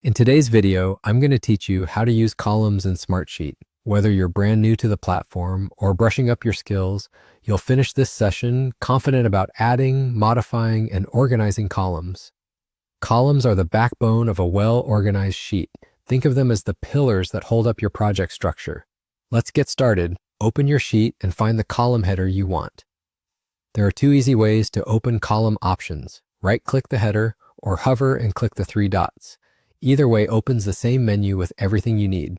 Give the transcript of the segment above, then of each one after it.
In today's video, I'm going to teach you how to use columns in Smartsheet. Whether you're brand new to the platform or brushing up your skills, you'll finish this session confident about adding, modifying, and organizing columns. Columns are the backbone of a well-organized sheet. Think of them as the pillars that hold up your project structure. Let's get started. Open your sheet and find the column header you want. There are two easy ways to open column options. Right-click the header or hover and click the three dots. Either way opens the same menu with everything you need.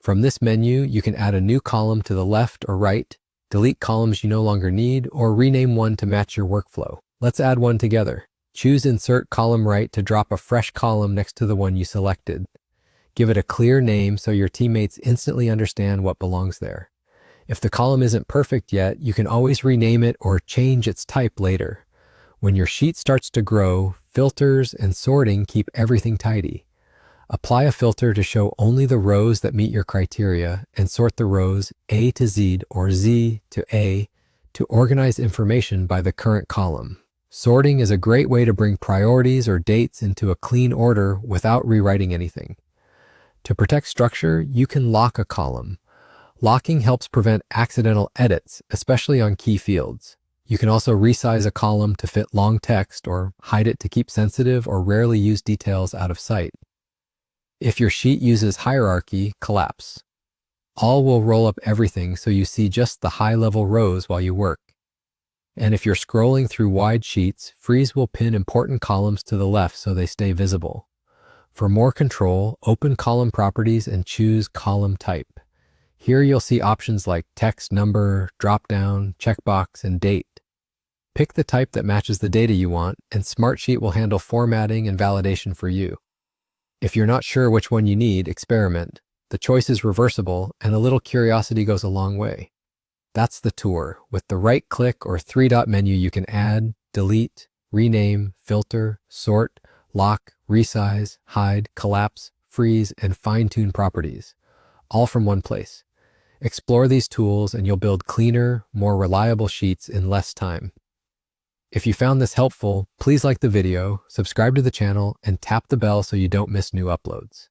From this menu, you can add a new column to the left or right, delete columns you no longer need, or rename one to match your workflow. Let's add one together. Choose Insert Column Right to drop a fresh column next to the one you selected. Give it a clear name so your teammates instantly understand what belongs there. If the column isn't perfect yet, you can always rename it or change its type later. When your sheet starts to grow, filters and sorting keep everything tidy. Apply a filter to show only the rows that meet your criteria and sort the rows A to Z or Z to A to organize information by the current column. Sorting is a great way to bring priorities or dates into a clean order without rewriting anything. To protect structure, you can lock a column. Locking helps prevent accidental edits, especially on key fields. You can also resize a column to fit long text or hide it to keep sensitive or rarely used details out of sight. If your sheet uses hierarchy, collapse. All will roll up everything so you see just the high-level rows while you work. And if you're scrolling through wide sheets, freeze will pin important columns to the left so they stay visible. For more control, open Column Properties and choose Column Type. Here you'll see options like text, number, dropdown, checkbox, and date. Pick the type that matches the data you want, and Smartsheet will handle formatting and validation for you. If you're not sure which one you need, experiment. The choice is reversible, and a little curiosity goes a long way. That's the tour. With the right-click or three-dot menu, you can add, delete, rename, filter, sort, lock, resize, hide, collapse, freeze, and fine-tune properties, all from one place. Explore these tools and you'll build cleaner, more reliable sheets in less time. If you found this helpful, please like the video, subscribe to the channel, and tap the bell so you don't miss new uploads.